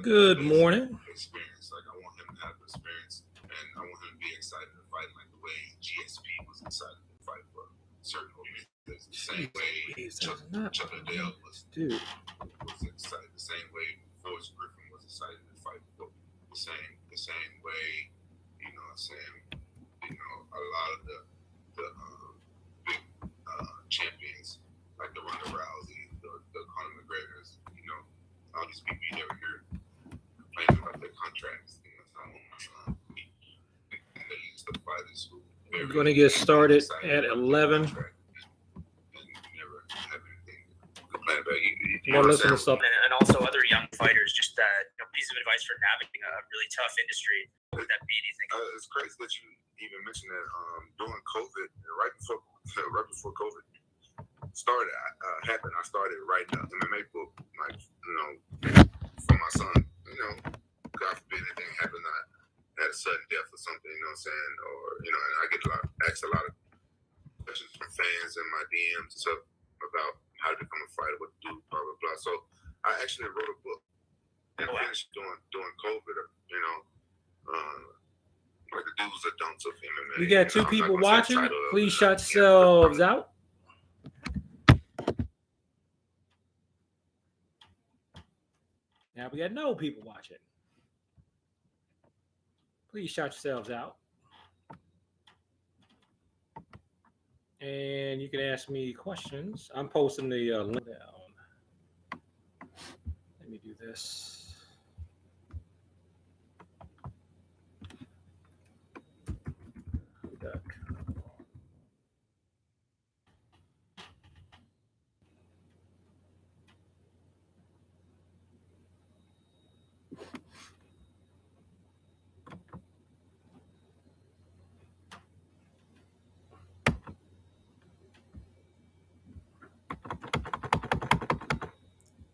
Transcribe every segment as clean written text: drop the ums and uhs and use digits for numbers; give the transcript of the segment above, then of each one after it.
Good morning. Experience. Like, I want him to have experience, and I want him to be excited to fight like the way GSP was excited to fight for certain organizations. The same way Chuck Liddell was excited. The same way Forrest Griffin was excited to fight for. The same way, you know what I'm saying, you know, a lot of the big champions, like the Ronda Rousey, the Conor McGregors, you know, all these people you never hear complaining about their contracts. You know, so I want my son they used to fight in school. We're going to get started at 11. Well, listen to stuff. And also other young fighters, just piece of advice for navigating a really tough industry. What would that be, do you think? It's crazy that you even mentioned that during COVID, right before COVID started, happened, I started writing an MMA book, like, you know, for my son. You know, God forbid anything happened, I had a sudden death or something, you know what I'm saying? Or, you know, and I get asked a lot of questions from fans in my DMs and stuff about how to become a fighter, what to do, blah, blah, blah. So I actually wrote a book and finished during COVID, you know, like the do's and don'ts of MMA. We got two people watching. Please shut yourselves out. Now we got no people watching. Please shout yourselves out. And you can ask me questions. I'm posting the link down. Let me do this. Back.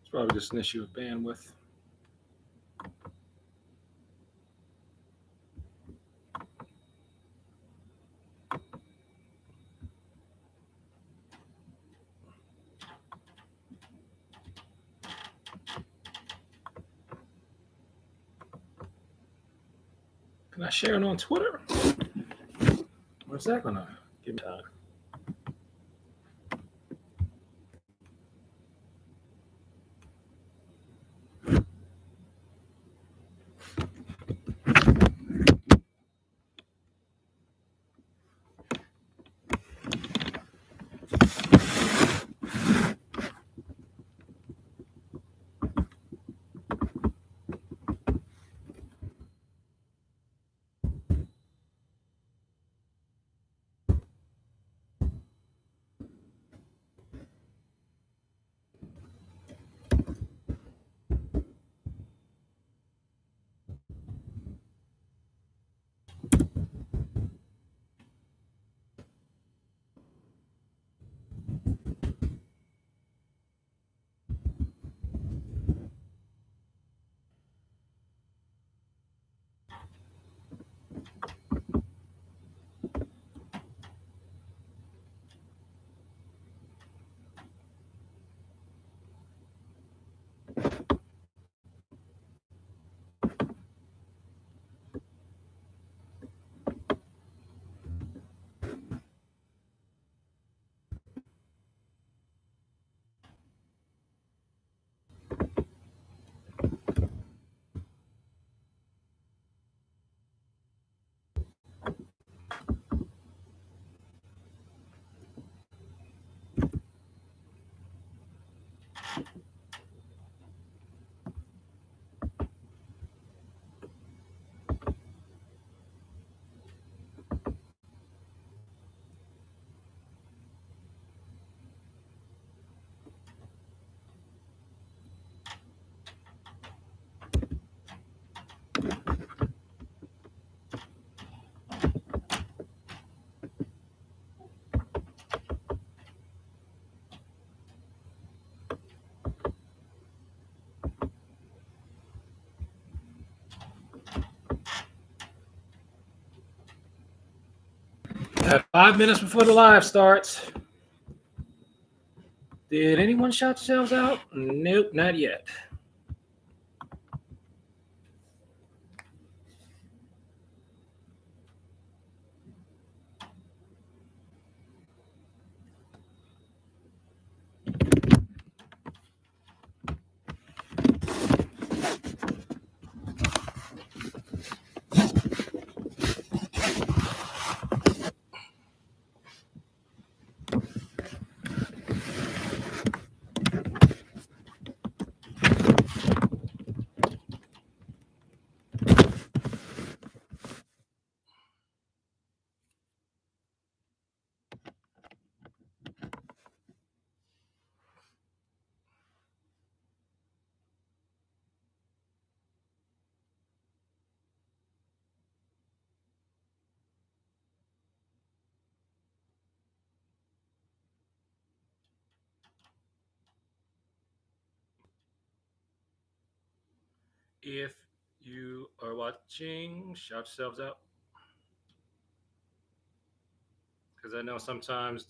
It's probably just an issue of bandwidth. Can I share it on Twitter? What's that gonna give me time? At 5 minutes before the live starts. Did anyone shout themselves out? Nope, not yet. If you are watching, shout yourselves out. Because I know sometimes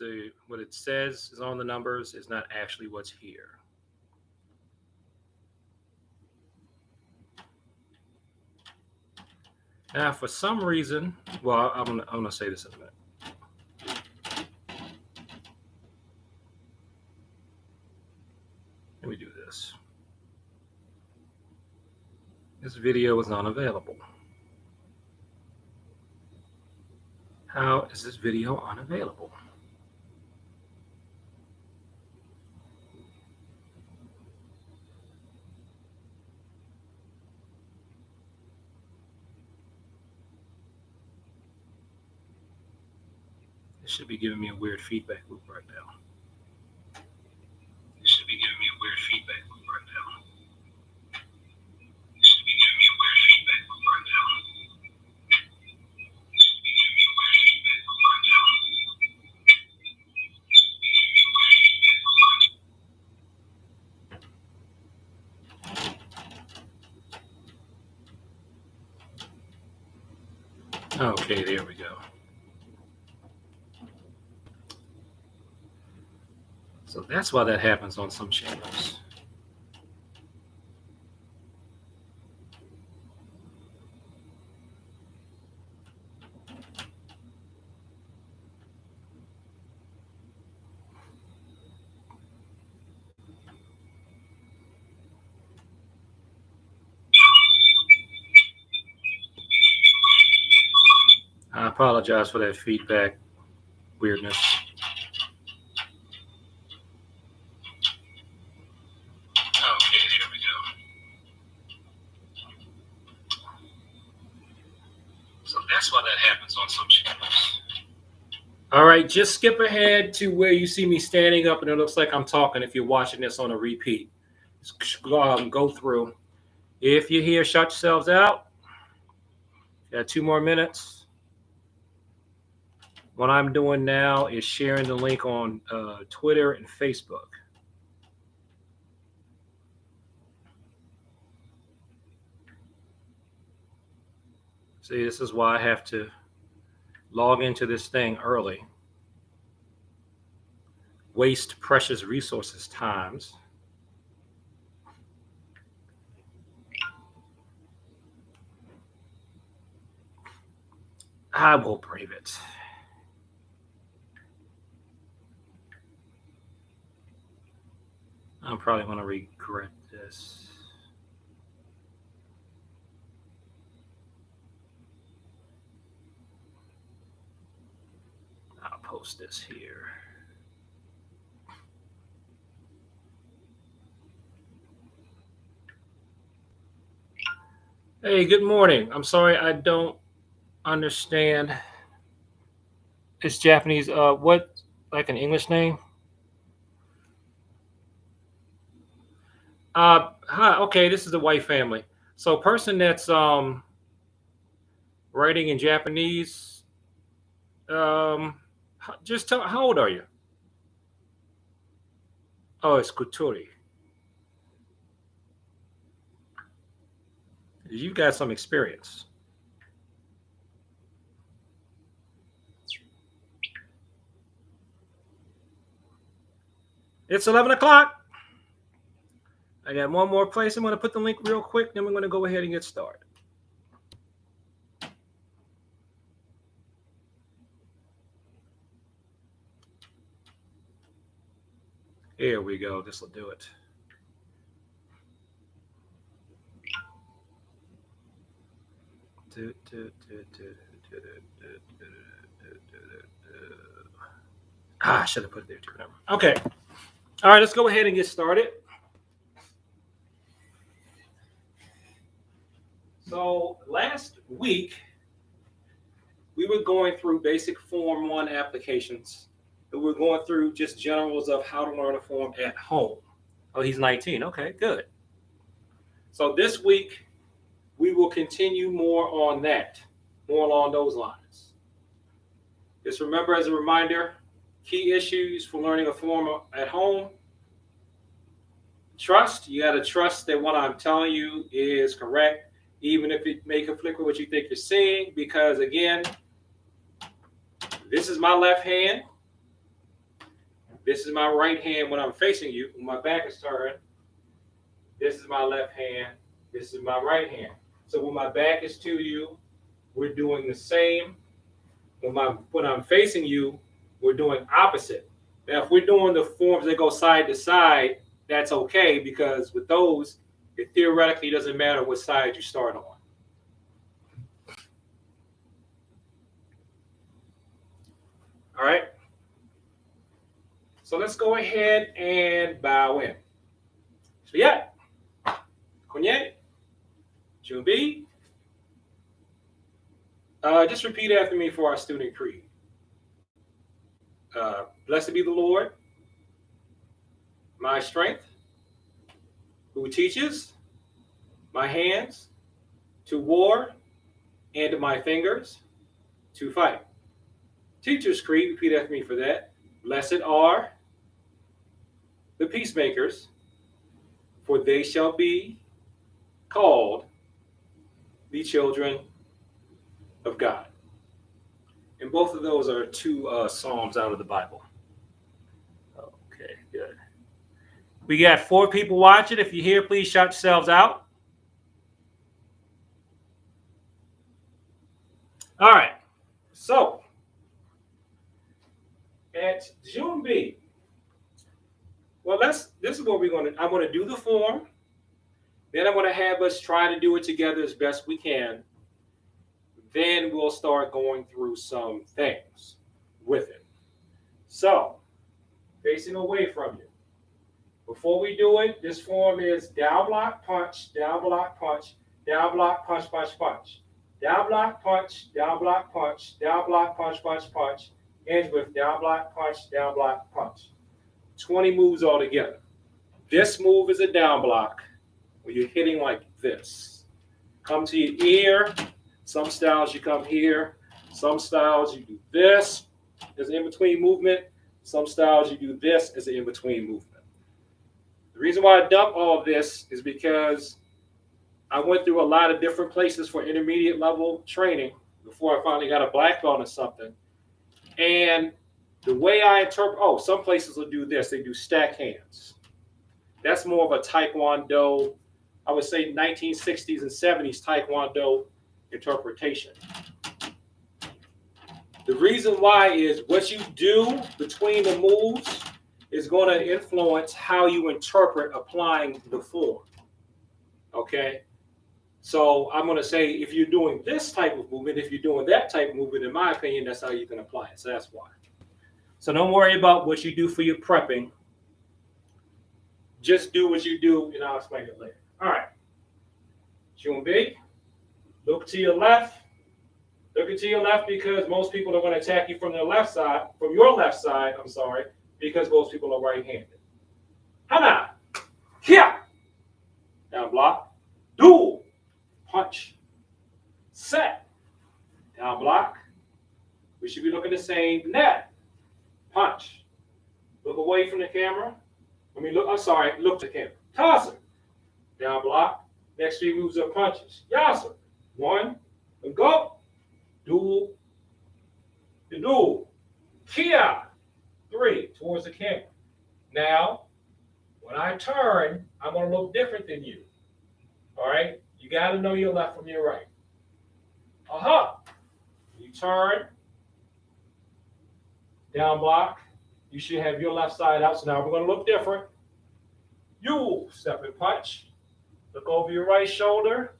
what it says is on the numbers is not actually what's here. Now, for some reason, well, I'm gonna say this in a minute. Let me do this. This video is unavailable. How is this video unavailable? It should be giving me a weird feedback loop right now. It should be giving me a weird feedback loop right now. It should be giving me a weird feedback loop right now. It should be giving me a weird feedback loop right now. It should be giving me a weird feedback loop right now. Okay, there we go. So that's why that happens on some channels. I apologize for that feedback weirdness. Okay, there we go. So that's why that happens on some channels. All right, just skip ahead to where you see me standing up and it looks like I'm talking if you're watching this on a repeat. Just go through. If you're here, shut yourselves out. Got 2 more minutes. What I'm doing now is sharing the link on Twitter and Facebook. See, this is why I have to log into this thing early. Waste precious resources times. I will brave it. I'm probably going to regret this. I'll post this here. Hey, good morning. I'm sorry I don't understand. It's Japanese. What, like an English name? Hi. Okay, this is a white family. So, person that's writing in Japanese. Just tell. How old are you? Oh, it's Kuturi. You got some experience. It's 11 o'clock. I got one more place. I'm going to put the link real quick. Then we're going to go ahead and get started. Here we go. This will do it. I should have put it there too. Okay. All right, let's go ahead and get started. So last week, we were going through basic Form 1 applications. We were going through just generals of how to learn a form at home. Oh, he's 19. Okay, good. So this week, we will continue more on that, more along those lines. Just remember, as a reminder, key issues for learning a form at home. trust. You got to trust that what I'm telling you is correct, even if it may conflict with what you think you're seeing. Because again, this is my left hand. This is my right hand when I'm facing you. When my back is turned, this is my left hand. This is my right hand. So when my back is to you, we're doing the same. When I'm facing you, we're doing opposite. Now, if we're doing the forms that go side to side, that's okay, because with those, it theoretically doesn't matter what side you start on. All right. So let's go ahead and bow in. So yeah, Kwenye, Jumbi. Just repeat after me for our student creed. Blessed be the Lord, my strength, who teaches my hands to war and my fingers to fight. Teacher's creed, repeat after me for that. Blessed are the peacemakers, for they shall be called the children of God. And both of those are two Psalms out of the Bible. Okay, good. We got 4 people watching. If you're here, please shout yourselves out. All right. So, at June B, well, this is what I'm going to do the form. Then I'm going to have us try to do it together as best we can. Then we'll start going through some things with it. So, facing away from you. Before we do it, this form is down block, punch, down block, punch, down block, punch, punch, punch. Down block, punch, down block, punch, down block, punch, punch, punch. Ends with down block, punch, down block, punch. 20 moves altogether. This move is a down block where you're hitting like this. Come to your ear. Some styles you come here. Some styles you do this as an in-between movement. Some styles you do this as an in-between movement. The reason why I dump all of this is because I went through a lot of different places for intermediate level training before I finally got a black belt or something. And the way I interpret, some places will do this. They do stack hands. That's more of a Taekwondo, I would say 1960s and 70s Taekwondo interpretation. The reason why is what you do between the moves is going to influence how you interpret applying the form. Okay? So I'm going to say if you're doing this type of movement, if you're doing that type of movement, in my opinion, that's how you can apply it. So that's why. So don't worry about what you do for your prepping. Just do what you do, and I'll explain it later. All right. June B, look to your left. Look to your left because most people are going to attack you from their left side, from your left side, I'm sorry, because most people are right-handed. Hana, here, down block, duel, punch, set, down block. We should be looking the same. Net, punch. Look away from the camera. Look to the camera. Tosser, down block. Next 3 moves are punches. Yasser, 1, and go. Duel, the duel. Kia, 3, towards the camera. Now, when I turn, I'm going to look different than you. All right? You got to know your left from your right. Aha. You turn, down block. You should have your left side out. So now we're going to look different. You step and punch. Look over your right shoulder.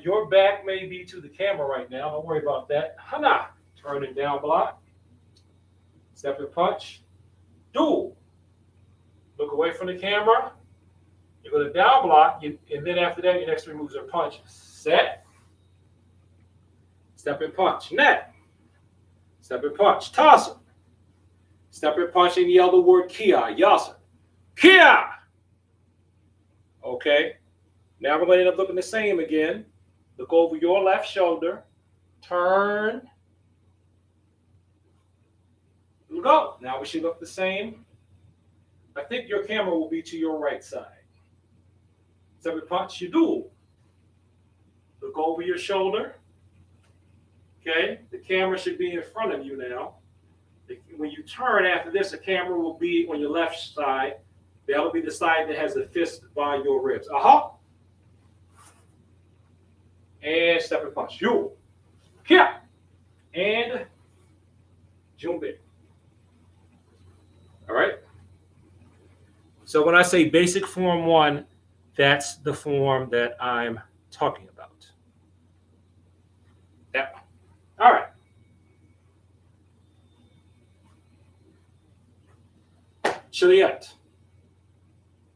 Your back may be to the camera right now. Don't worry about that. Hana. Turn and down block. Step and punch. Duel. Look away from the camera. You go to down block. And then after that, your next 3 moves are punches. Set. Step and punch. Net. Step and punch. Tosser. Step and punch and yell the word Kia. Yasser. Kia. Okay. Now we're going to end up looking the same again. Look over your left shoulder. Turn. Go. Now we should look the same. I think your camera will be to your right side. Separate punch, you do. Look over your shoulder. Okay, the camera should be in front of you now. When you turn after this, the camera will be on your left side. That'll be the side that has the fist by your ribs. And separate punch. You. Yeah. And jumbe. All right. So when I say basic form 1, that's the form that I'm talking about. That one. All right. Chiliet.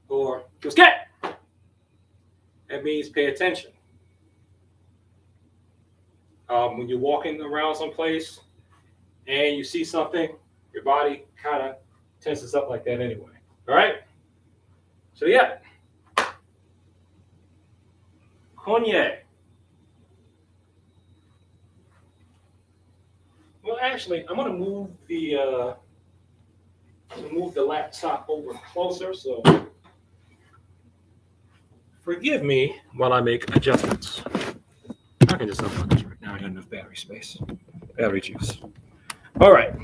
Or Kiosket. That means pay attention. When you're walking around someplace and you see something, your body kind of tenses up like that anyway. All right? So yeah. Konye. Well, actually, I'm going to move the laptop over closer. So forgive me while I make adjustments. I can just unplug this right now. I got enough battery space, battery juice. All right.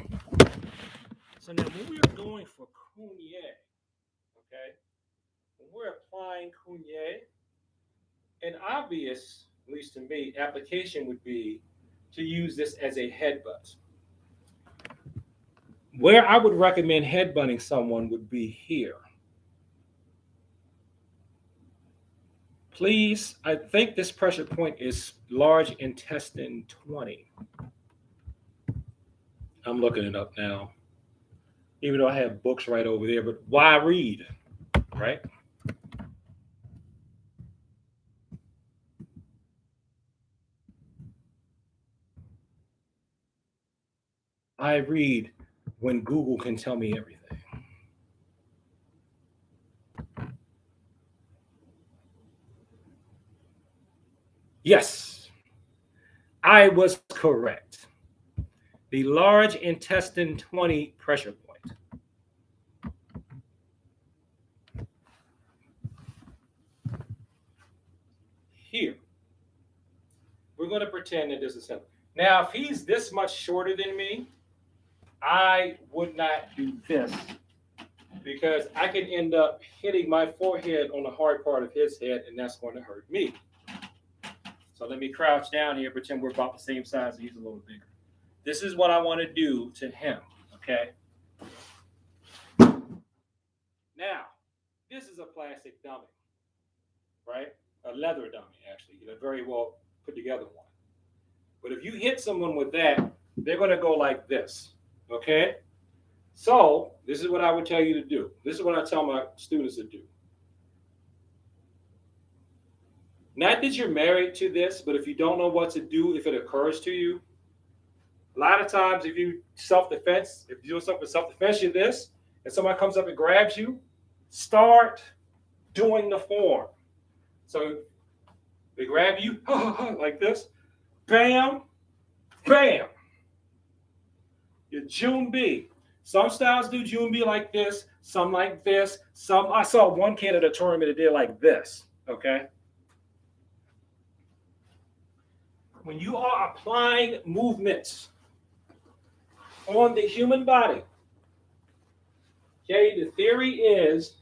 So now when we are going for kunye, okay, when we're applying kunye, an obvious, at least to me, application would be to use this as a headbutt. Where I would recommend headbutting someone would be here. Please, I think this pressure point is large intestine 20. I'm looking it up now, even though I have books right over there, but why read, right? I read when Google can tell me everything. Yes, I was correct. The large intestine 20 pressure point. Here. We're going to pretend that this is him. Now, if he's this much shorter than me, I would not do this because I can end up hitting my forehead on the hard part of his head, and that's going to hurt me. So let me crouch down here, pretend we're about the same size, and he's a little bigger. This is what I want to do to him, okay? Now, this is a plastic dummy, right? A leather dummy, actually, a very well put together one. But if you hit someone with that, they're going to go like this, okay? So this is what I would tell you to do. This is what I tell my students to do. Not that you're married to this, but if you don't know what to do, if it occurs to you, a lot of times if you self-defense, if you're doing something with self-defense, you're this, and somebody comes up and grabs you, start doing the form. So they grab you like this, bam, bam. Your Junbi. Some styles do Junbi like this, some like this. Some I saw one kid at a tournament that did like this, okay? When you are applying movements on the human body, okay, the theory is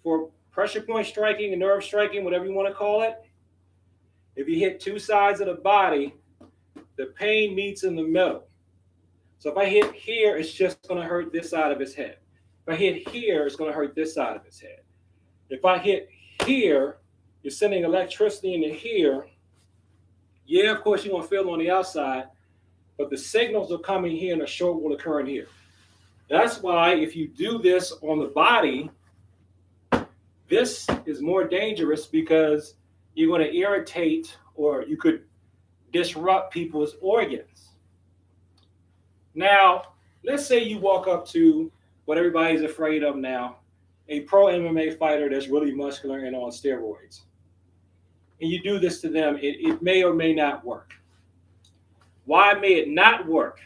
for pressure point striking, nerve striking, whatever you want to call it, if you hit two sides of the body, the pain meets in the middle. So if I hit here, it's just going to hurt this side of his head. If I hit here, it's going to hurt this side of his head. If I hit here, you're sending electricity into here. Yeah, of course, you're going to feel on the outside, but the signals are coming here and the shock will occur in here. That's why if you do this on the body, this is more dangerous because you're going to irritate or you could disrupt people's organs. Now, let's say you walk up to what everybody's afraid of now, a pro MMA fighter that's really muscular and on steroids. And you do this to them, it may or may not work. Why may it not work?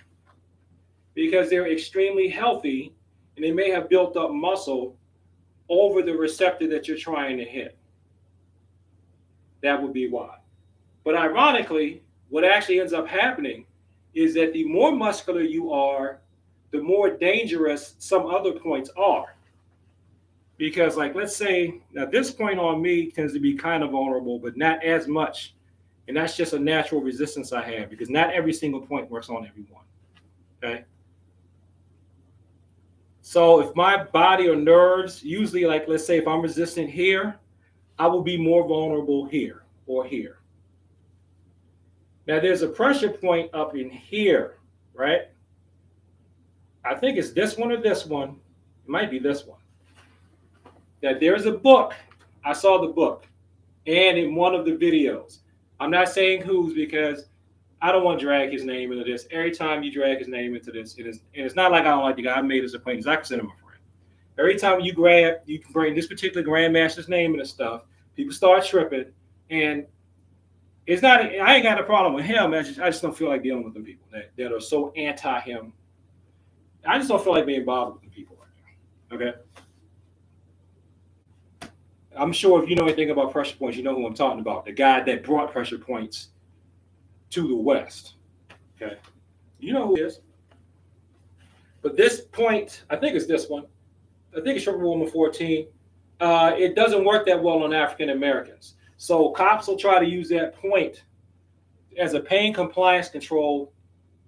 Because they're extremely healthy and they may have built up muscle over the receptor that you're trying to hit. That would be why. But ironically, what actually ends up happening is that the more muscular you are, the more dangerous some other points are. Because, like, let's say, now this point on me tends to be kind of vulnerable, but not as much. And that's just a natural resistance I have, because not every single point works on everyone. Okay? So if my body or nerves, usually, like, let's say if I'm resistant here, I will be more vulnerable here or here. Now, there's a pressure point up in here, right? I think it's this one or this one. It might be this one. That there's a book. I saw the book and in one of the videos. I'm not saying whose, because I don't want to drag his name into this. Every time you drag his name into this, and it's not like I don't like the guy. I made his acquaintance. I consider him a friend. Every time you can bring this particular grandmaster's name into stuff, people start tripping. And it's not, I ain't got a problem with him. I just don't feel like dealing with the people that are so anti him. I just don't feel like being bothered with the people right now. Okay. I'm sure if you know anything about pressure points, you know who I'm talking about. The guy that brought pressure points to the West. Okay. You know who it is. But this point, I think it's this one. I think it's Short Woman 14. It doesn't work that well on African Americans. So cops will try to use that point as a pain compliance control,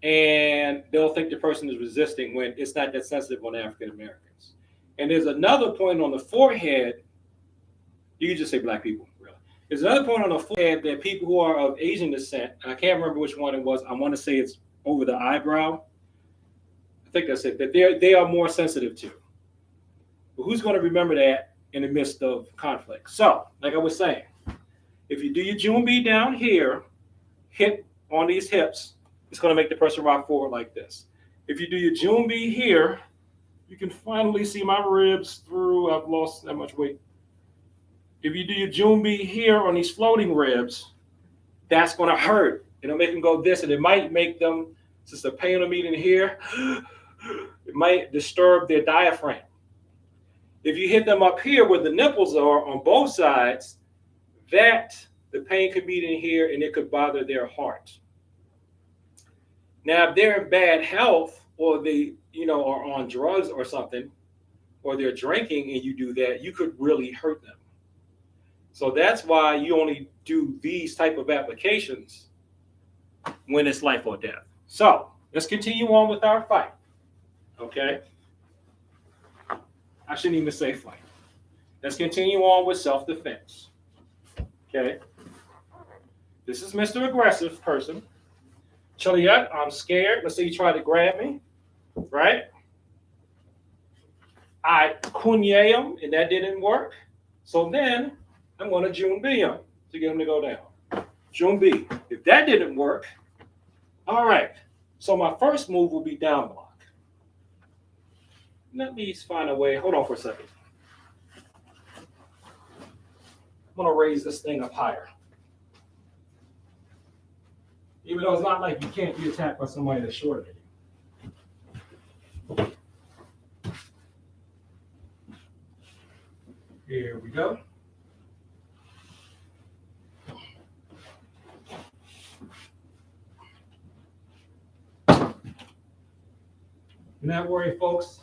and they'll think the person is resisting when it's not that sensitive on African Americans. And there's another point on the forehead. You can just say black people, really. There's another point on the forehead that people who are of Asian descent, and I can't remember which one it was. I want to say it's over the eyebrow. I think that's it, that they are more sensitive to. But who's going to remember that in the midst of conflict? So, like I was saying, if you do your Junbi down here, hit on these hips, it's going to make the person rock forward like this. If you do your Junbi here, you can finally see my ribs through. I've lost that much weight. If you do your Junbi here on these floating ribs, that's going to hurt. It'll make them go this, and it might make them, since the pain of meeting here, it might disturb their diaphragm. If you hit them up here where the nipples are on both sides, the pain could be in here and it could bother their heart. Now, if they're in bad health, or they, are on drugs or something, or they're drinking and you do that, you could really hurt them. So that's why you only do these type of applications when it's life or death. So let's continue on with our fight. Okay. I shouldn't even say fight. Let's continue on with self-defense. Okay. This is Mr. Aggressive person. Chiliot, I'm scared. Let's say you try to grab me. Right? I kunye him, and that didn't work. So then I'm going to Junbi him to get him to go down. Junbi. If that didn't work, all right. So my first move will be down block. Let me find a way. Hold on for a second. I'm going to raise this thing up higher. Even though it's not like you can't be attacked by somebody that's shorter than you. Here we go. Do not worry, folks.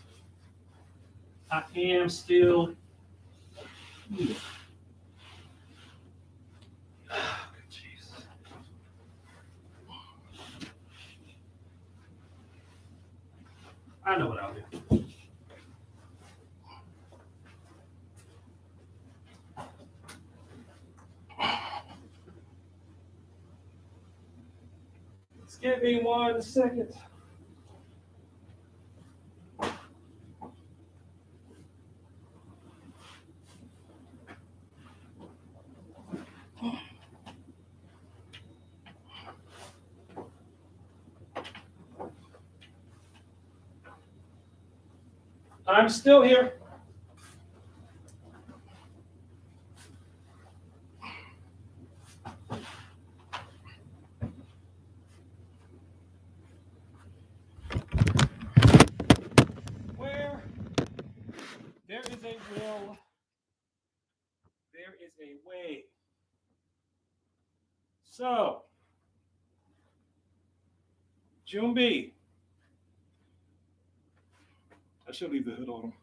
I am still here. Oh, jeez. I know what I'll do. Just give me 1 second. I'm still here. Where Well, there is a way. So, Jumbi. I should leave the hood on.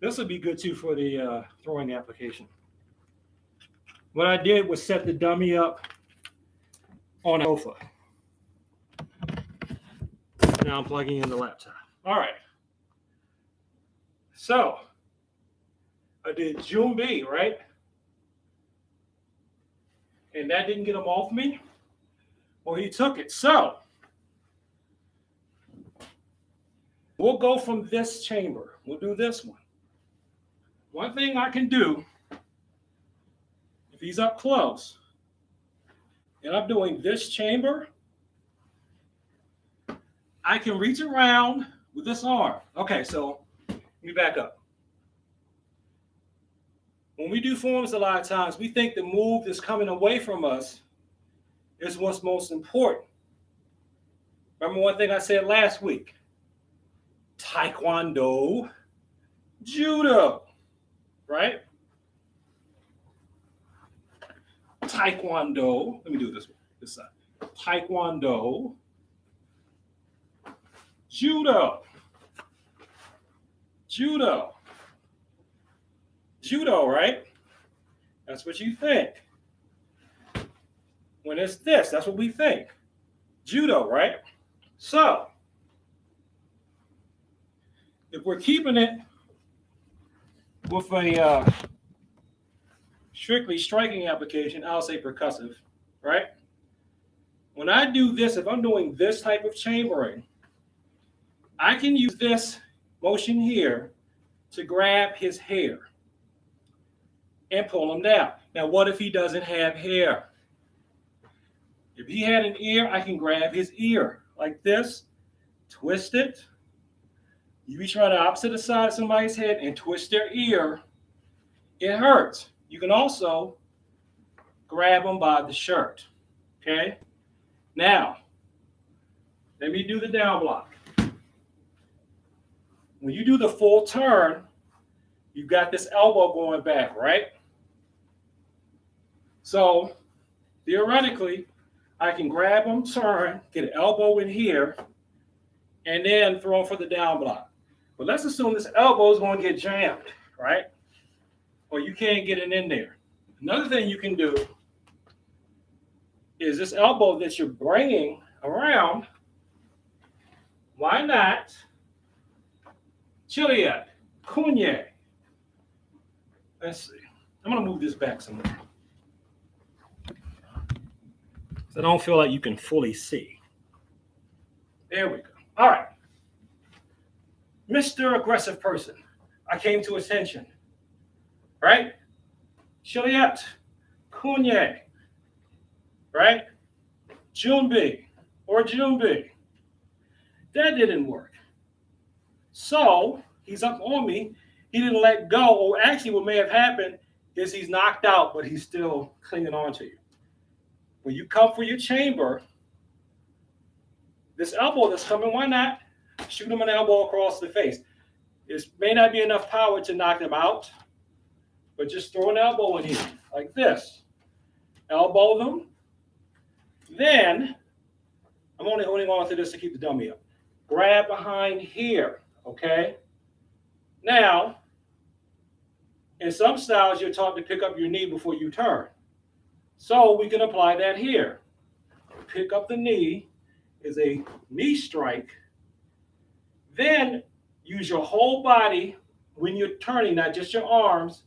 This will be good too for the throwing application. What I did was set the dummy up on a sofa. Now I'm plugging in the laptop. All right. So I did Jumbi, right? And that didn't get him off me. Well, he took it. So we'll go from this chamber. We'll do this one. One thing I can do, if he's up close, and I'm doing this chamber, I can reach around with this arm. Okay, so let me back up. When we do forms a lot of times, we think the move that's coming away from us is what's most important. Remember one thing I said last week? Taekwondo, judo, right? Taekwondo, let me do this side. Taekwondo, judo, judo, judo, right? That's what you think. When it's this, that's what we think. Judo, right? So, if we're keeping it with a strictly striking application, I'll say percussive, right? When I do this, if I'm doing this type of chambering, I can use this motion here to grab his hair and pull him down. Now, what if he doesn't have hair? If he had an ear, I can grab his ear like this, twist it. You reach around the opposite side of somebody's head and twist their ear. It hurts. You can also grab them by the shirt. Okay? Now, let me do the down block. When you do the full turn, you've got this elbow going back, right? So, theoretically, I can grab him, turn, get an elbow in here, and then throw him for the down block. But let's assume this elbow is going to get jammed, right? Or you can't get it in there. Another thing you can do is this elbow that you're bringing around, why not Chiliad, Cunye. Let's see. I'm going to move this back somewhere. So I don't feel like you can fully see. There we go. All right. Mr. Aggressive Person. I came to attention. Right? Chiliat, Cunye. Right? Jumbi or Jumbi. That didn't work. So he's up on me. He didn't let go. Or actually what may have happened is he's knocked out, but he's still clinging on to you. When you come for your chamber, this elbow that's coming, why not shoot him an elbow across the face? It may not be enough power to knock him out, but just throw an elbow in here, like this. Elbow them. Then, I'm only holding on to this to keep the dummy up. Grab behind here, okay? Now, in some styles, you're taught to pick up your knee before you turn. So we can apply that here. Pick up the knee is a knee strike. Then use your whole body when you're turning, not just your arms.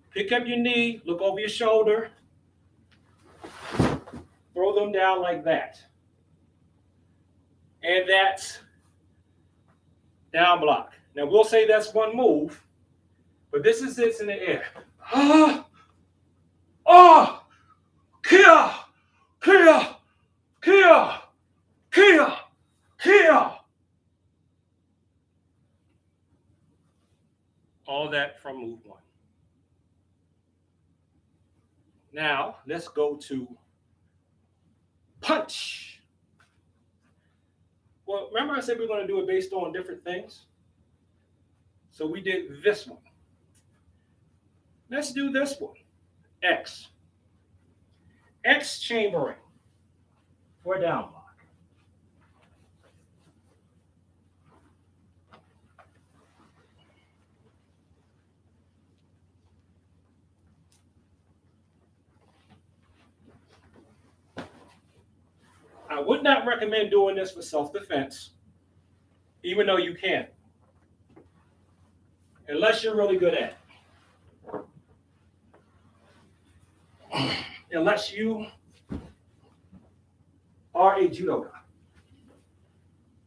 Pick up your knee, look over your shoulder, throw them down like that. And that's down block. Now we'll say that's one move, but this is it in the air. Kia, Kia, Kia, Kia, Kia. All that from move one. Now, let's go to punch. Well, remember I said we we're going to do it based on different things? So we did this one. Let's do this one. X. X chambering for a down block. I would not recommend doing this for self-defense, even though you can, unless you're really good at it. Unless you are a judoka,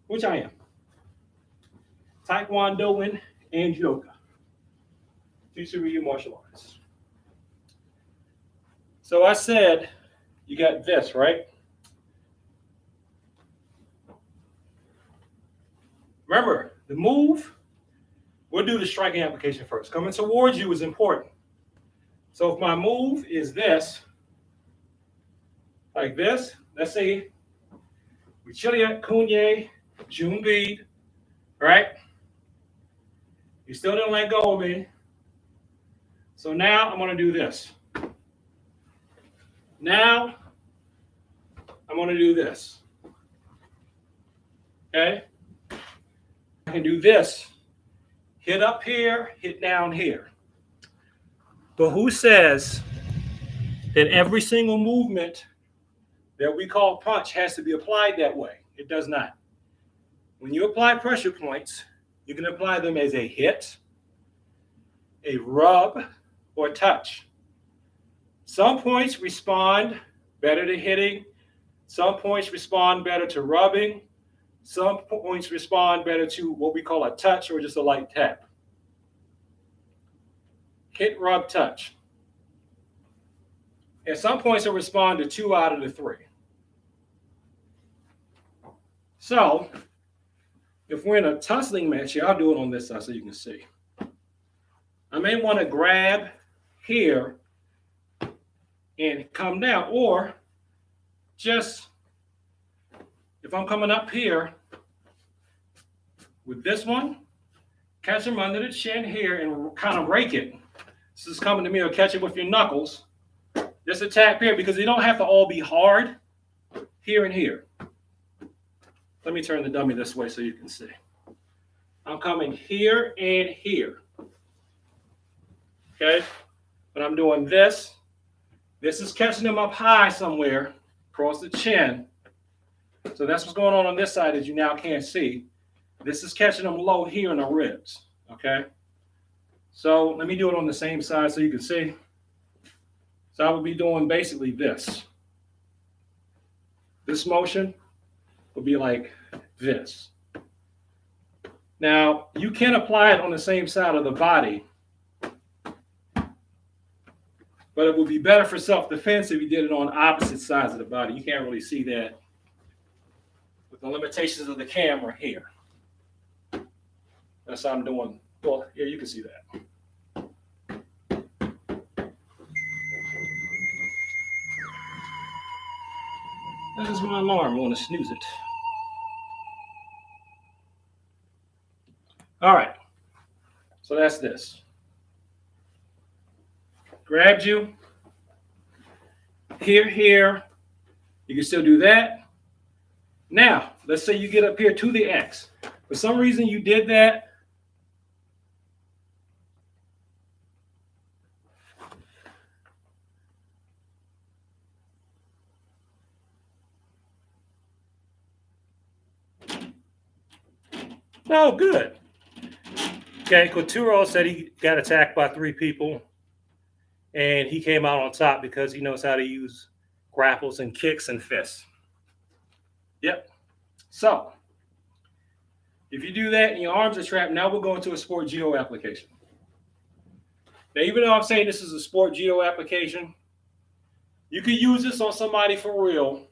which I am. Taekwondo and judoka. Cecil Ryu martial arts. So I said, you got this, right? Remember, the move, we'll do the striking application first. Coming towards you is important. So if my move is this, like this, let's say we Chilia, Kunye, Junbid, right? You still didn't let go of me. So now I'm going to do this. Now I'm going to do this. Okay? I can do this. Hit up here, hit down here. But who says that every single movement that we call punch has to be applied that way? It does not. When you apply pressure points, you can apply them as a hit, a rub, or touch. Some points respond better to hitting. Some points respond better to rubbing. Some points respond better to what we call a touch or just a light tap. Hit, rub, touch. At some points, it'll respond to 2 out of the 3. So, if we're in a tussling match here, I'll do it on this side so you can see. I may want to grab here and come down, or just, if I'm coming up here with this one, catch him under the chin here and kind of rake it. This is coming to me, or catch it with your knuckles. Just a tap here, because they don't have to all be hard here and here. Let me turn the dummy this way so you can see. I'm coming here and here. Okay? But I'm doing this. This is catching them up high somewhere across the chin. So that's what's going on this side that you now can't see. This is catching them low here in the ribs. Okay? So let me do it on the same side so you can see. So I would be doing basically this. This motion would be like this. Now, you can apply it on the same side of the body, but it would be better for self-defense if you did it on opposite sides of the body. You can't really see that with the limitations of the camera here. That's how I'm doing. Well, yeah, you can see that. That is my alarm. I want to snooze it. All right. So that's this. Grabbed you. Here, here. You can still do that. Now, let's say you get up here to the X. For some reason, you did that. Oh, good. Okay, Couture said he got attacked by 3 people, and he came out on top because he knows how to use grapples and kicks and fists. Yep. So, if you do that and your arms are trapped, now we'll go into a sport judo application. Now, even though I'm saying this is a sport judo application, you can use this on somebody for real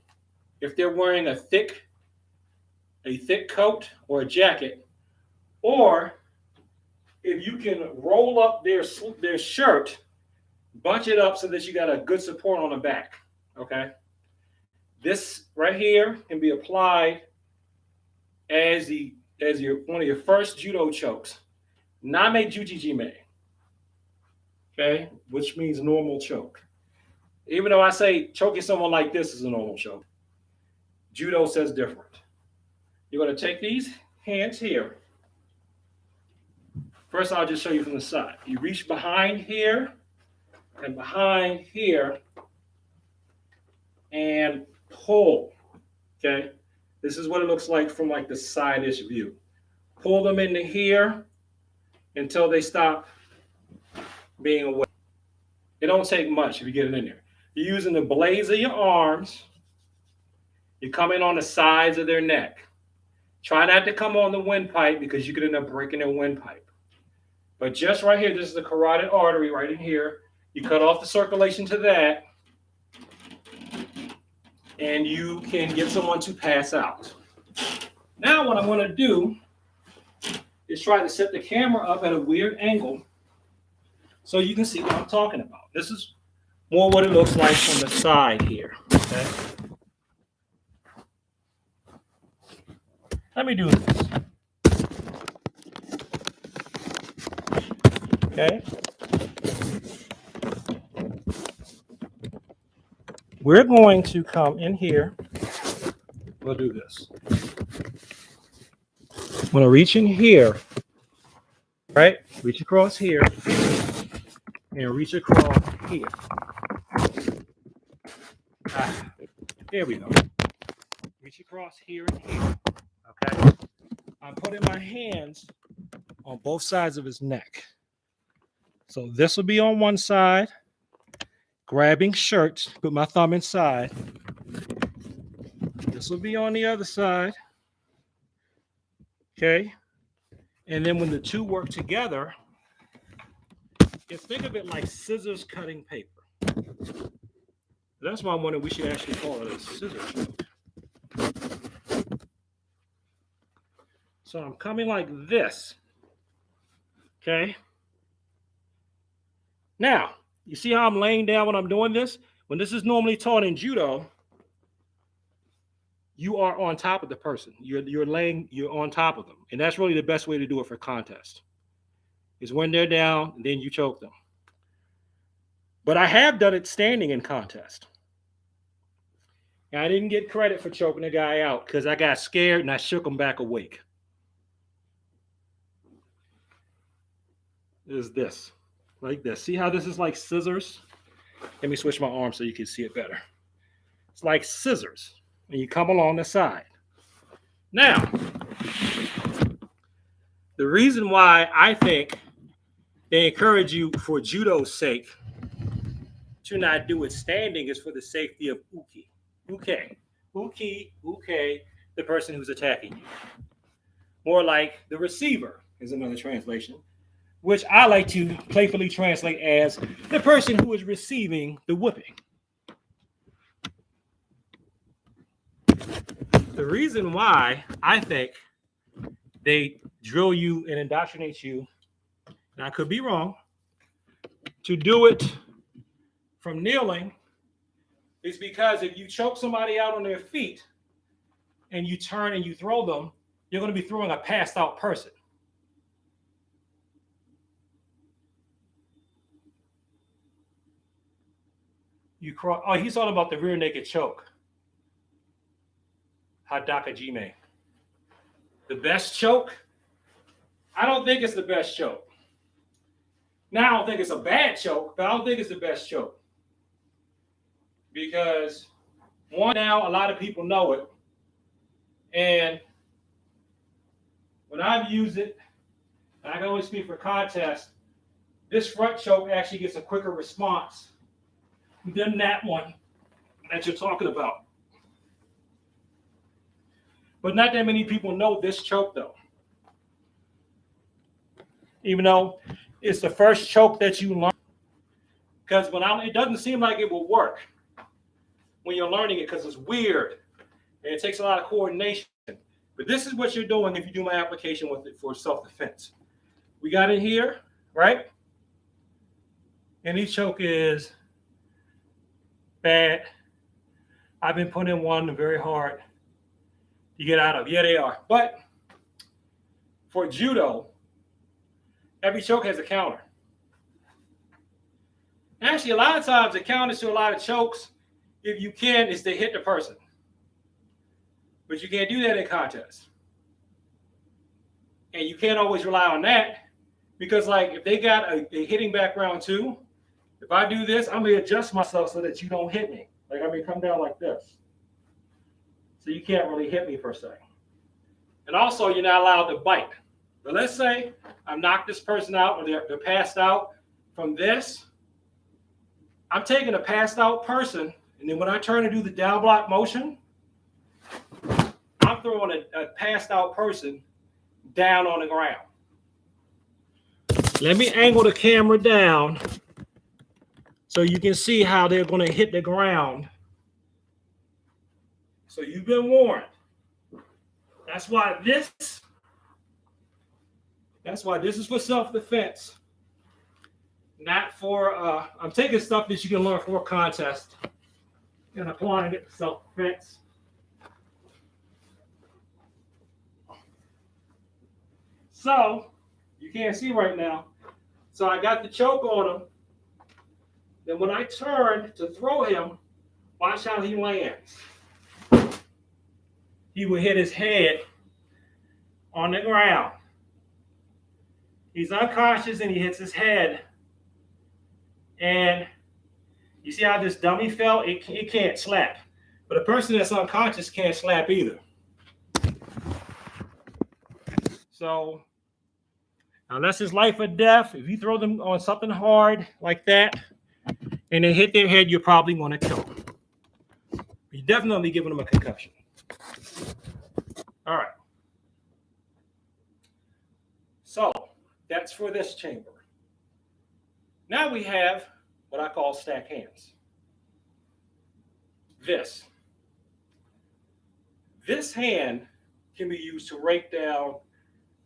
if they're wearing a thick coat or a jacket, or if you can roll up their shirt, bunch it up so that you got a good support on the back. Okay, this right here can be applied as one of your first judo chokes. Name jujijime. Okay, which means normal choke. Even though I say choking someone like this is a normal choke, judo says different. You're going to take these hands here. First, I'll just show you from the side. You reach behind here and behind here and pull. Okay, this is what it looks like from like the side-ish view. Pull them into here until they stop being away. It don't take much if you get it in there. You're using the blades of your arms. You come in on the sides of their neck. Try not to come on the windpipe because you could end up breaking their windpipe. But just right here, this is the carotid artery right in here. You cut off the circulation to that, and you can get someone to pass out. Now what I'm going to do is try to set the camera up at a weird angle so you can see what I'm talking about. This is more what it looks like from the side here. Okay? Let me do this. Okay? We're going to come in here. We'll do this. I'm going to reach in here, right? Reach across here and reach across here. There we go. Reach across here and here. Okay? I'm putting my hands on both sides of his neck. So this will be on one side, grabbing shirts, put my thumb inside. This will be on the other side. Okay? And then when the two work together, just think of it like scissors cutting paper. That's why I'm wondering we should actually call it a scissor choke. So I'm coming like this. Okay? Now, you see how I'm laying down when I'm doing this? When this is normally taught in judo, you are on top of the person. You're on top of them. And that's really the best way to do it for contest. Is when they're down, and then you choke them. But I have done it standing in contest. And I didn't get credit for choking the guy out because I got scared and I shook him back awake. Is this. Like this. See how this is like scissors? Let me switch my arm so you can see it better. It's like scissors. And you come along the side. Now, the reason why I think they encourage you for judo's sake to not do it standing is for the safety of uke. Uke, the person who's attacking you. More like the receiver is another translation, which I like to playfully translate as the person who is receiving the whipping. The reason why I think they drill you and indoctrinate you, and I could be wrong, to do it from kneeling is because if you choke somebody out on their feet and you turn and you throw them, you're going to be throwing a passed out person. You cross. Oh, he's talking about the rear naked choke. Hadakajime. The best choke? I don't think it's the best choke. Now, I don't think it's a bad choke, but I don't think it's the best choke. Because, one, now a lot of people know it. And when I've used it, and I can only speak for contest, this front choke actually gets a quicker response than that one that you're talking about. But not that many people know this choke, though. Even though it's the first choke that you learn. Because it doesn't seem like it will work when you're learning it because it's weird. And it takes a lot of coordination. But this is what you're doing if you do my application with it for self-defense. We got it here, right? And each choke is bad. I've been putting one very hard to get out of. Yeah, they are. But for judo, Every choke has a counter. Actually, a lot of times the counters to a lot of chokes, if you can, is to hit the person. But you can't do that in contests. And you can't always rely on that because, like, if they got a hitting background too, if I do this, I'm going to adjust myself so that you don't hit me. Like, I'm going to come down like this. So you can't really hit me per se. And also, you're not allowed to bite. But let's say I knocked this person out or they're passed out from this. I'm taking a passed out person, and then when I turn to do the down block motion, I'm throwing a passed out person down on the ground. Let me angle the camera down so you can see how they're going to hit the ground. So you've been warned. That's why this is for self-defense. Not for, I'm taking stuff that you can learn for a contest and applying it to self-defense. So, you can't see right now. So I got the choke on him. Then when I turn to throw him, watch how he lands. He will hit his head on the ground. He's unconscious and he hits his head. And you see how this dummy fell? It can't slap. But a person that's unconscious can't slap either. So, unless it's life or death, if you throw them on something hard like that and they hit their head, you're probably going to kill them. You're definitely giving them a concussion. All right. So, that's for this chamber. Now we have what I call stack hands. This hand can be used to rake down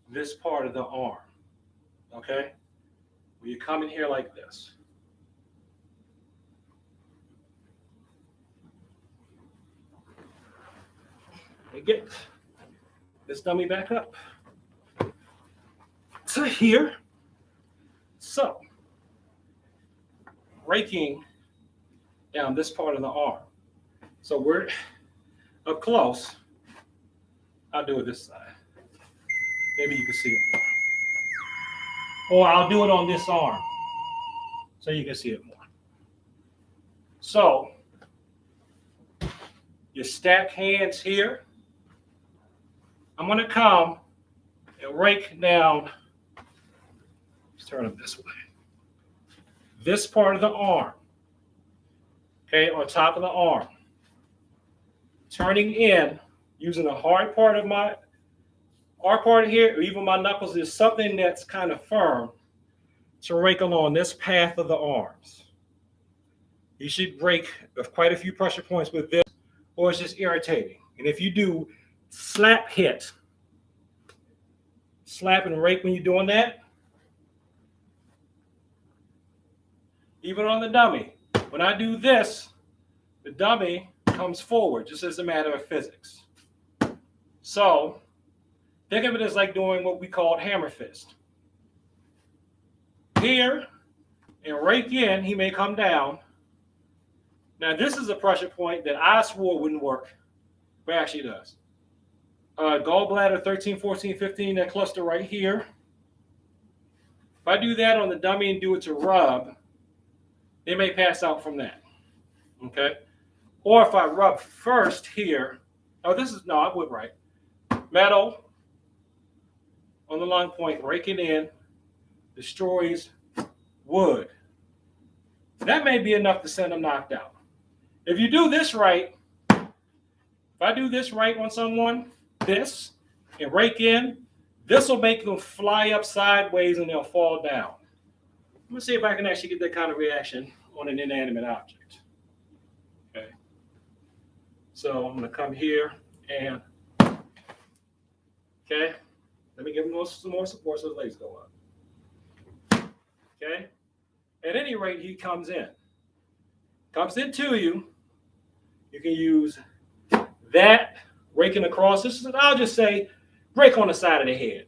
this part of the arm. Okay? Where you come in here like this. And get this dummy back up to here. So, raking down this part of the arm. So we're up close. I'll do it this side. Maybe you can see it more. Or I'll do it on this arm so you can see it more. So, your stack hands here. I'm going to come and rake down. Let's turn it this way. This part of the arm, okay, on top of the arm. Turning in, using the hard part of our part here, or even my knuckles, is something that's kind of firm to rake along this path of the arms. You should rake quite a few pressure points with this, or it's just irritating. And if you do slap hit, slap and rake when you're doing that, even on the dummy, when I do this, the dummy comes forward just as a matter of physics. So think of it as like doing what we call hammer fist. Here and rake in, he may come down. Now this is a pressure point that I swore wouldn't work, but actually does. Gallbladder 13, 14, 15, that cluster right here. If I do that on the dummy and do it to rub, they may pass out from that, okay? Or if I rub first here, I would right. Metal on the lung point, rake it in, destroys wood. That may be enough to send them knocked out. If you do this right, if I do this right on someone, this, and rake in, this will make them fly up sideways and they'll fall down. Let me see if I can actually get that kind of reaction on an inanimate object. Okay. So I'm going to come here and, okay, let me give him some more support so his legs go up. Okay. At any rate, he comes in. Comes into you. You can use that, raking across. I'll just say, rake on the side of the head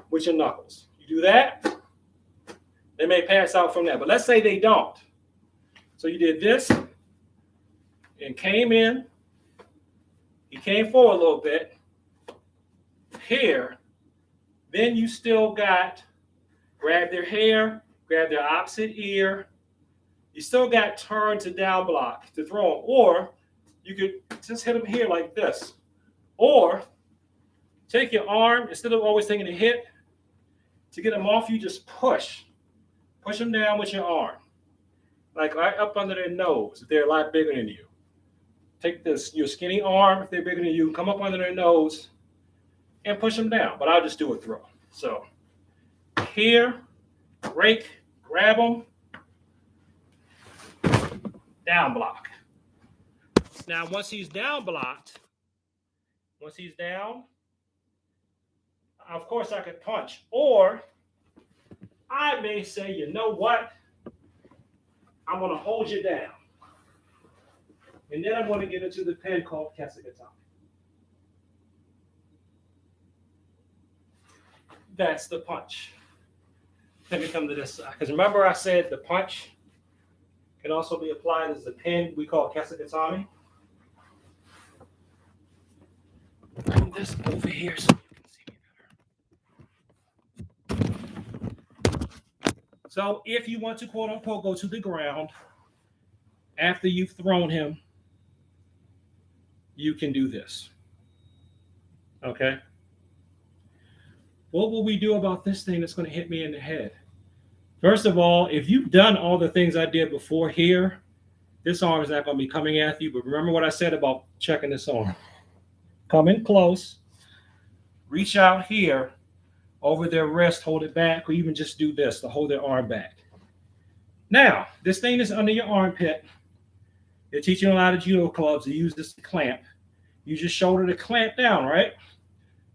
with your knuckles. You do that, They may pass out from that, but let's say they don't. So you did this and came in. He came forward a little bit. Here. Then you still got, grab their hair, grab their opposite ear. You still got turn to down block to throw them. Or you could just hit them here like this. Or take your arm, instead of always taking a hit, to get them off, you just push. Push them down with your arm. Like right up under their nose if they're a lot bigger than you. Take this, your skinny arm, if they're bigger than you, come up under their nose and push them down. But I'll just do a throw. So here, rake, grab them, down block. Now, once he's down blocked, once he's down, of course I could punch. Or I may say, you know what? I'm going to hold you down. And then I'm going to get into the pen called Kesikatami. That's the punch. Let me come to this side. Because remember I said the punch can also be applied as the pen we call Kesikatami. Bring this over here so you can see me better. So if you want to quote unquote go to the ground after you've thrown him, you can do this. Okay? What will we do about this thing that's going to hit me in the head? First of all, if you've done all the things I did before here, this arm is not going to be coming at you. But remember what I said about checking this arm. Come in close, reach out here over their wrist, hold it back, or even just do this to hold their arm back. Now, this thing is under your armpit. They're teaching a lot of judo clubs to use this to clamp. Use your shoulder to clamp down, right?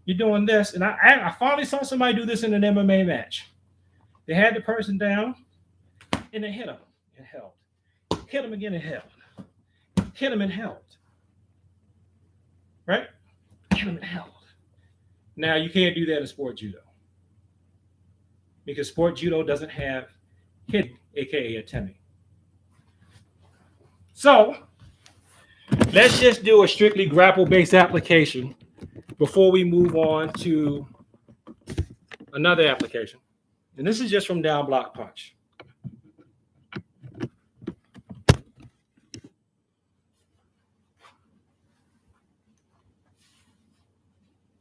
You're doing this, and I finally saw somebody do this in an MMA match. They had the person down, and they hit him and held. Hit him again and held. Hit him and held. Right? Hit him and held. Now, you can't do that in sport judo. Because sport judo doesn't have hit, aka a temi. So, let's just do a strictly grapple-based application before we move on to another application. And this is just from down block punch.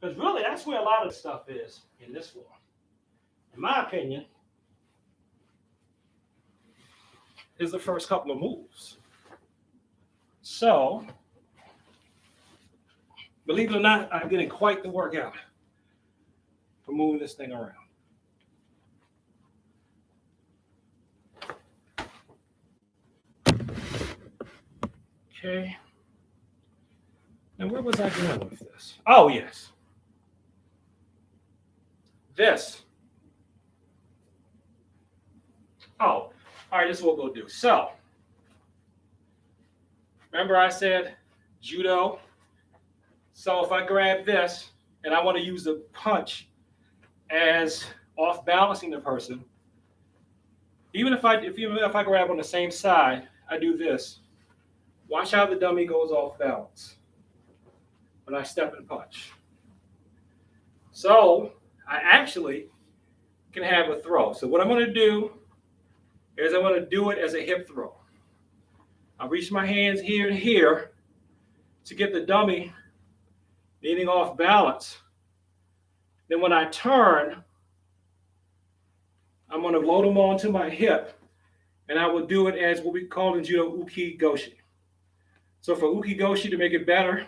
Because really, that's where a lot of stuff is in this form. In my opinion, is the first couple of moves. So, believe it or not, I'm getting quite the workout for moving this thing around. Okay. Now, where was I going with this? Oh, yes. This. Oh, all right, this is what we'll do. So, remember I said judo. So if I grab this and I want to use the punch as off balancing the person, even if I grab on the same side, I do this. Watch how the dummy goes off balance when I step and punch. So I actually can have a throw. So what I'm going to do is I'm going to do it as a hip throw. I'll reach my hands here and here to get the dummy leaning off balance. Then when I turn, I'm going to load them onto my hip, and I will do it as what we call in judo uki goshi. So for uki goshi, to make it better,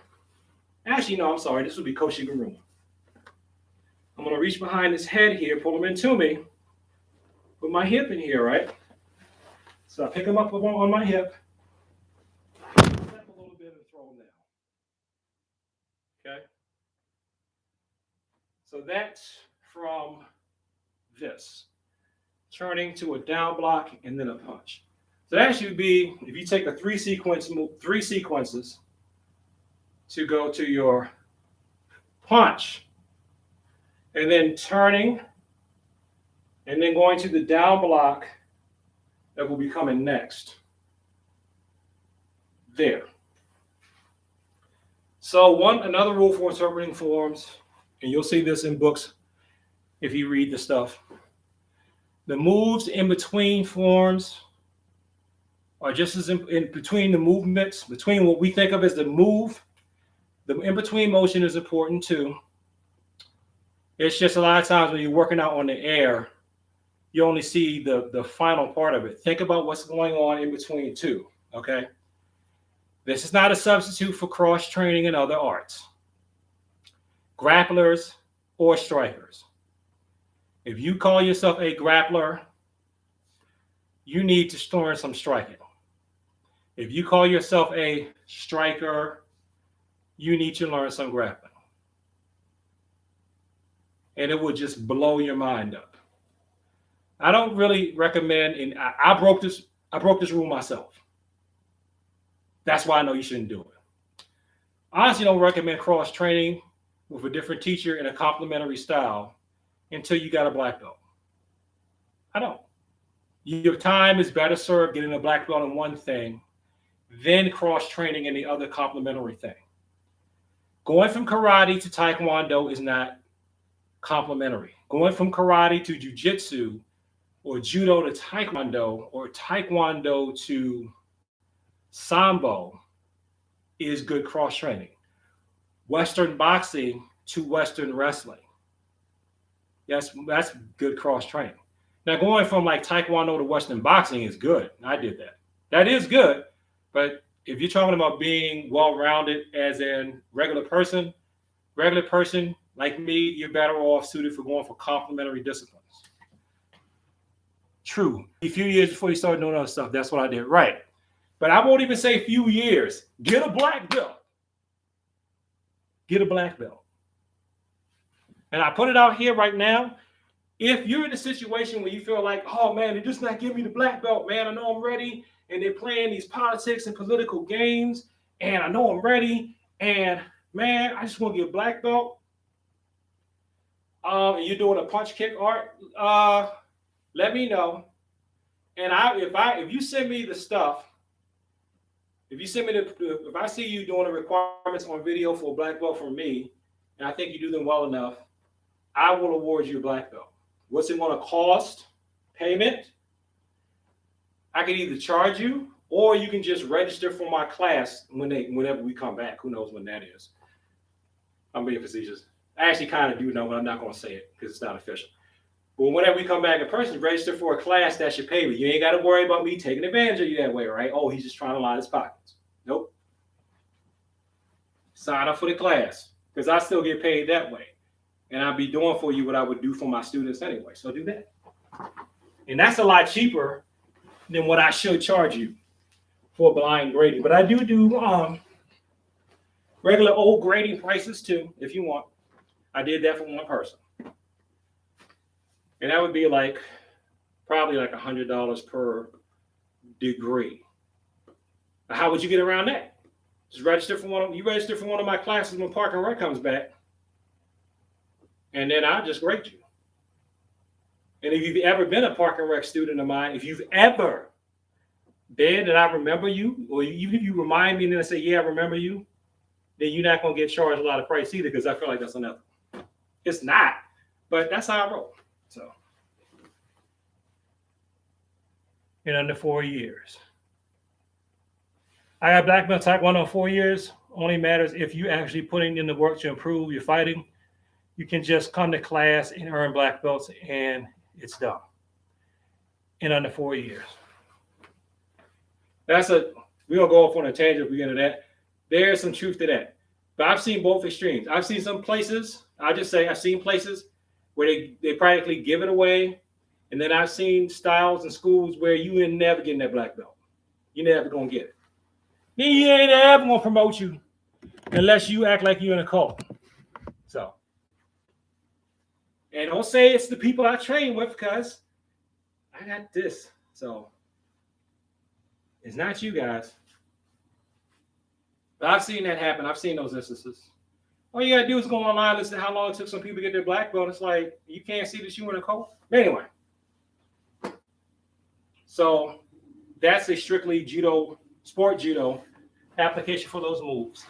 actually, no, I'm sorry, this would be koshiguruma. I'm going to reach behind his head here, pull him into me, put my hip in here, right? So I pick him up on my hip, step a little bit and throw him down. Okay? So that's from this. Turning to a down block and then a punch. So that should be, if you take a three sequences to go to your punch, and then turning And then going to the down block that will be coming next. There. So another rule for interpreting forms, and you'll see this in books if you read the stuff. The moves in between forms are just as in between the movements, between what we think of as the move. The in-between motion is important too. It's just a lot of times when you're working out on the air, you only see the final part of it. Think about what's going on in between two, okay? This is not a substitute for cross-training in other arts. Grapplers or strikers. If you call yourself a grappler, you need to learn some striking. If you call yourself a striker, you need to learn some grappling. And it will just blow your mind up. I don't really recommend, and I broke this rule myself. That's why I know you shouldn't do it. I honestly don't recommend cross-training with a different teacher in a complementary style until you got a black belt. I don't. Your time is better served getting a black belt in one thing than cross-training in the other complementary thing. Going from karate to taekwondo is not complementary. Going from karate to jiu-jitsu or judo to taekwondo or taekwondo to sambo is good cross-training. Western boxing to Western wrestling. That's good cross-training. Now going from like taekwondo to Western boxing is good. I did that. That is good. But if you're talking about being well-rounded as in regular person like me, you're better off suited for going for complementary disciplines. True. A few years before you started doing other stuff, that's what I did. Right. But I won't even say a few years. Get a black belt. Get a black belt. And I put it out here right now. If you're in a situation where you feel like, oh man, they're just not giving me the black belt, man, I know I'm ready. And they're playing these politics and political games. And I know I'm ready. And man, I just want to get a black belt. And you're doing a punch kick art, let me know. And if you send me the stuff, if I see you doing the requirements on video for a black belt from me, and I think you do them well enough, I will award you a black belt. What's it going to cost? Payment? I can either charge you, or you can just register for my class whenever we come back. Who knows when that is? I'm being facetious. I actually kind of do know, but I'm not going to say it because it's not official. But whenever we come back in person, register for a class that should pay me. You ain't got to worry about me taking advantage of you that way, right? Oh, he's just trying to line his pockets. Nope. Sign up for the class because I still get paid that way. And I'll be doing for you what I would do for my students anyway. So do that. And that's a lot cheaper than what I should charge you for blind grading. But I do regular old grading prices too, if you want. I did that for one person. And that would be probably like $100 per degree. Now, how would you get around that? Just register for one of my classes when Park and Rec comes back. And then I'll just grade you. And if you've ever been a Park and Rec student of mine, if you've ever been and I remember you, or even if you remind me and then I say, yeah, I remember you, then you're not going to get charged a lot of price either because I feel like that's enough. It's not, but that's how I roll. So, in under 4 years. I got black belt taekwondo in 4 years. Only matters if you actually putting in the work to improve your fighting. You can just come to class and earn black belts, and it's done in under 4 years. We're gonna go off on a tangent if we get into that. There's some truth to that. But I've seen both extremes. I've seen some places, I've seen places where they practically give it away. And then I've seen styles and schools where you ain't never getting that black belt. You're never gonna get it. Then you ain't ever gonna promote you unless you act like you're in a cult. So, and don't say it's the people I train with because I got this. So it's not you guys. But I've seen that happen. I've seen those instances. All you gotta do is go online and listen to how long it took some people to get their black belt. It's like you can't see that you in a cult. But anyway, So that's a strictly judo, sport judo application for those moves,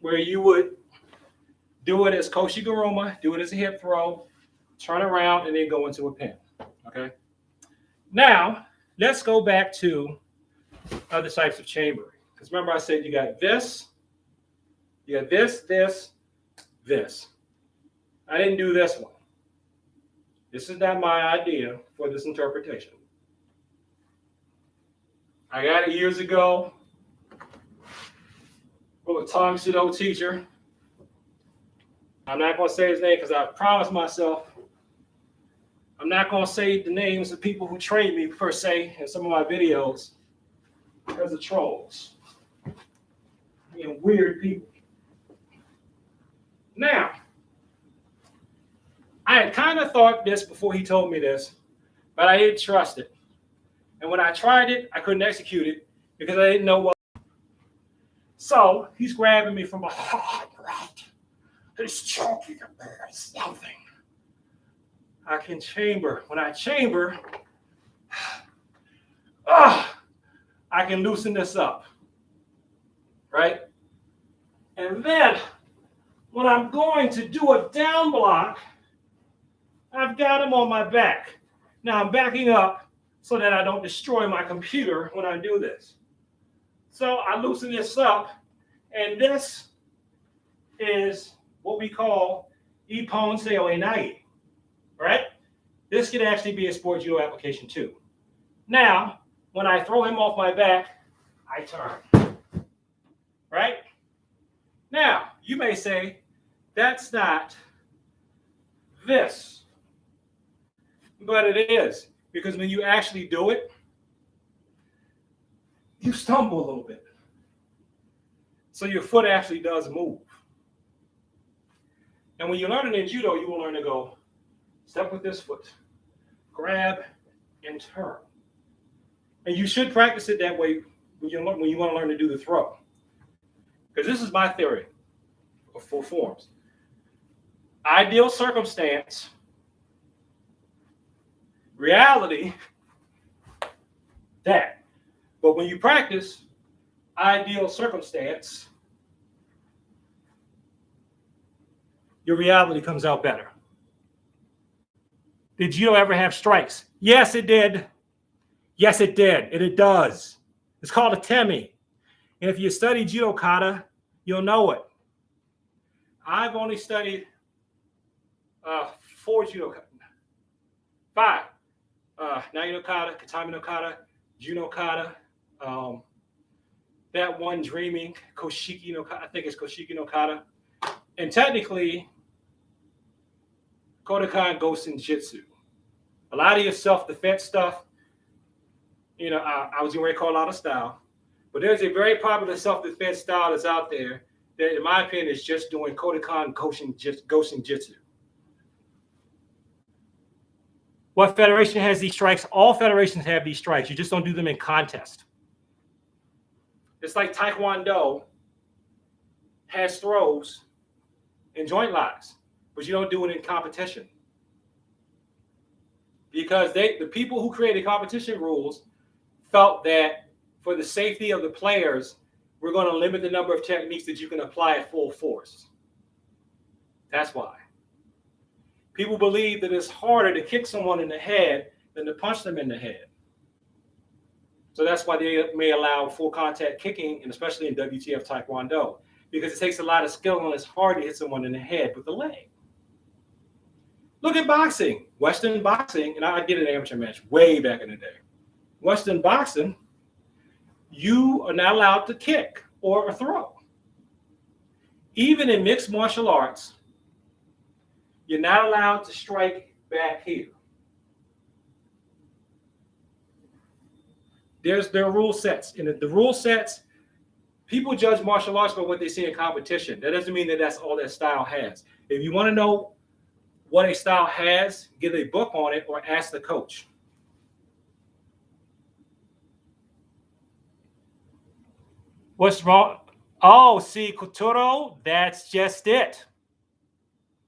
where you would do it as Koshiguruma, do it as a hip throw, turn around, and then go into a pin. Okay. Now let's go back to other types of chambering. Because remember, I said you got this, this. I didn't do this one. This is not my idea for this interpretation. I got it years ago from a Tang Sudo teacher. I'm not going to say his name because I promised myself I'm not going to say the names of people who trained me per se in some of my videos because of trolls and weird people. Now, I had kind of thought this before he told me this, but I didn't trust it. And when I tried it, I couldn't execute it because I didn't know what. So he's grabbing me from behind, right? He's choking at something. I can chamber. When I chamber, I can loosen this up, right? And then when I'm going to do a down block, I've got him on my back. Now I'm backing up so that I don't destroy my computer when I do this. So I loosen this up, and this is what we call Ippon Seo Enai, right? This could actually be a sport judo application too. Now, when I throw him off my back, I turn, right? Now, you may say, that's not this. But it is, because when you actually do it, you stumble a little bit. So your foot actually does move. And when you learn it in judo, you will learn to go, step with this foot, grab, and turn. And you should practice it that way when you want to learn to do the throw. Because this is my theory for forms. Ideal circumstance, reality, that. But when you practice ideal circumstance, your reality comes out better. Did judo ever have strikes? Yes, it did. Yes, it did. And it does. It's called a temi. And if you study judo kata, you'll know it. I've only studied 4 judo kata. 5. Nagi no kata, Katami no kata, Juno kata, that one dreaming, Koshiki no kata, I think it's Koshiki no kata. And technically, Kodokan Gosen Jitsu. A lot of your self-defense stuff, you know, I was going to call out of style, but there's a very popular self-defense style that's out there that, in my opinion, is just doing Kodokan Gosen Jitsu. What federation has these strikes? All federations have these strikes. You just don't do them in contest. It's like Taekwondo has throws and joint locks, but you don't do it in competition. Because the people who created competition rules felt that for the safety of the players, we're going to limit the number of techniques that you can apply at full force. That's why. People believe that it's harder to kick someone in the head than to punch them in the head. So that's why they may allow full contact kicking, and especially in WTF Taekwondo, because it takes a lot of skill and it's hard to hit someone in the head with the leg. Look at boxing, Western boxing, and I did an amateur match way back in the day. Western boxing, you are not allowed to kick or throw. Even in mixed martial arts, you're not allowed to strike back here. There are rule sets. And the rule sets, people judge martial arts by what they see in competition. That doesn't mean that that's all that style has. If you want to know what a style has, get a book on it or ask the coach. What's wrong? Oh, see, Kotoro, that's just it.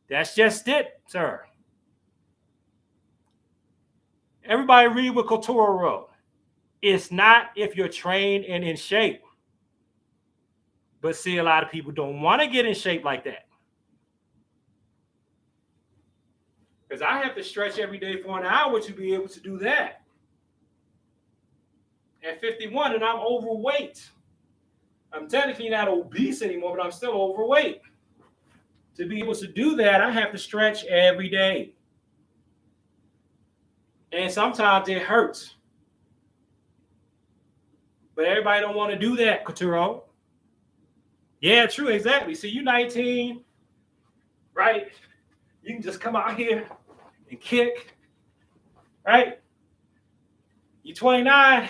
That's just it, sir. Everybody read what Couture wrote. It's not if you're trained and in shape. But see, a lot of people don't want to get in shape like that. Because I have to stretch every day for an hour to be able to do that. At 51, and I'm overweight. I'm technically not obese anymore, but I'm still overweight. To be able to do that, I have to stretch every day. And sometimes it hurts. But everybody don't want to do that, Couture. Yeah, true, exactly. See, you're 19, right? You can just come out here and kick, right? You're 29,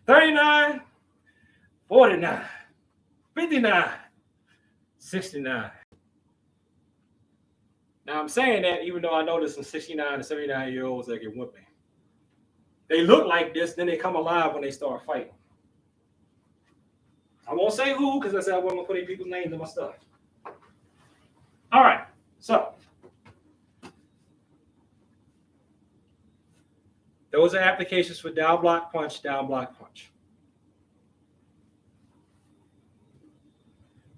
39, 49, 59, 69. Now, I'm saying that even though I know there's some 69 and 79-year-olds that get with me. They look like this, then they come alive when they start fighting. I won't say who, because I said I wasn't going to put any people's names in my stuff. All right, so those are applications for down block punch, down block punch.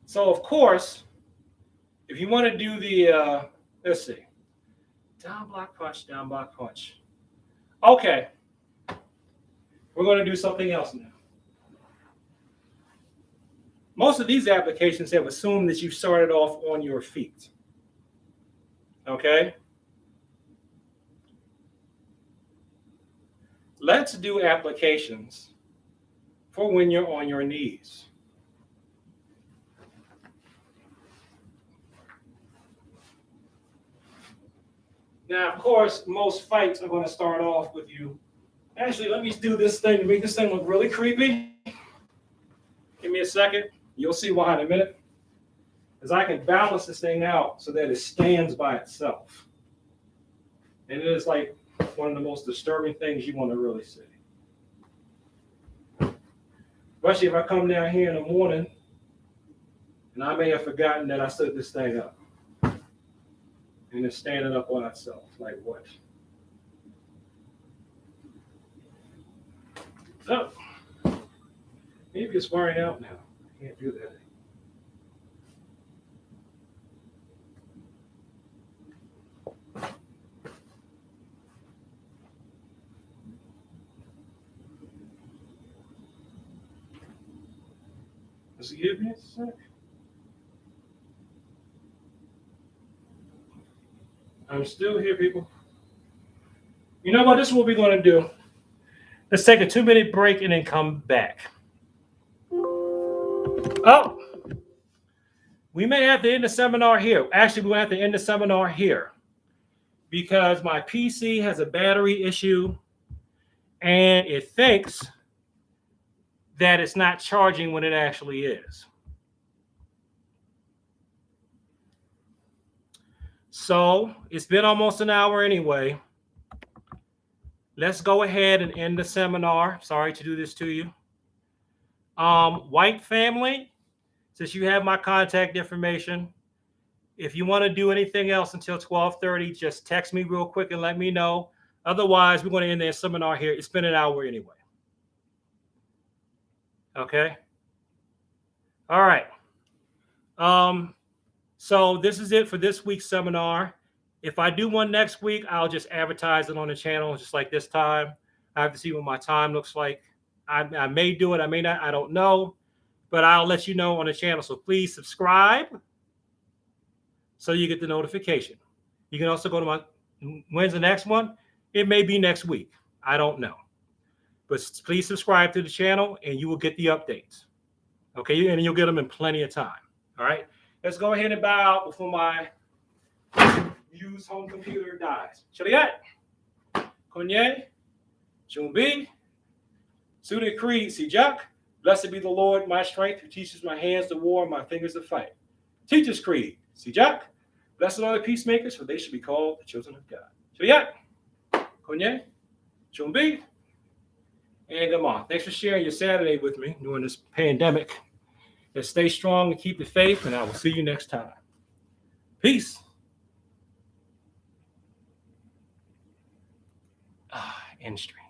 So, of course, if you want to do the, let's see, down block punch, down block punch. Okay, we're going to do something else now. Most of these applications have assumed that you started off on your feet. Okay? Let's do applications for when you're on your knees. Now, of course, most fights are going to start off with you. Actually, let me do this thing to make this thing look really creepy. Give me a second. You'll see why in a minute. Because I can balance this thing out so that it stands by itself. And it is like one of the most disturbing things you want to really see. Especially if I come down here in the morning and I may have forgotten that I stood this thing up. And it's standing up on itself. Like what? So, maybe it's wearing out now. I can't do that. Does it give me a sec? I'm still here, people. You know what? This is what we're going to do. Let's take a 2-minute break and then come back. Oh, we may have to end the seminar here. Actually, we're going to have to end the seminar here because my PC has a battery issue and it thinks that it's not charging when it actually is. So it's been almost an hour anyway. Let's go ahead and end the seminar. Sorry to do this to you. White family, since you have my contact information, if you want to do anything else until 12:30, just text me real quick and let me know. Otherwise, we're going to end the seminar here. It's been an hour anyway. Okay. All right. So this is it for this week's seminar. If I do one next week, I'll just advertise it on the channel just like this time. I have to see what my time looks like. I may do it. I may not. I don't know. But I'll let you know on the channel. So please subscribe so you get the notification. You can also go to my, when's the next one? It may be next week. I don't know. But please subscribe to the channel and you will get the updates. Okay, and you'll get them in plenty of time. All right, let's go ahead and bow out before my used home computer dies. Chaliat, Konye, Chumbi, Suda Creed, Sijak. Blessed be the Lord, my strength, who teaches my hands to war and my fingers to fight. Teachers Creed, Sijak. Blessed are the peacemakers, for they should be called the children of God. Chaliat, Konye, Chumbi. And come on. Thanks for sharing your Saturday with me during this pandemic. Let's stay strong and keep the faith, and I will see you next time. Peace. industry.